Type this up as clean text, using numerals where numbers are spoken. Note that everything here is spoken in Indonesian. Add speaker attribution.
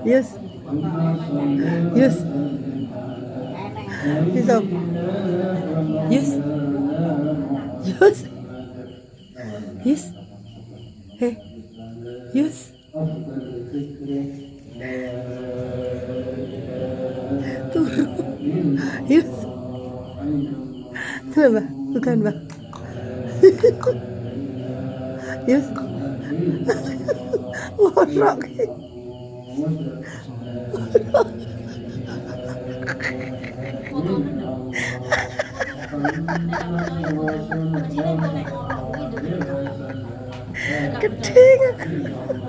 Speaker 1: Yes. Yes. Bisa. Yes. Yes. Yes. Hey. Yes. Turun. Yes. Kenapa? Bukan, Bang. Yes. Ngorok. Gede.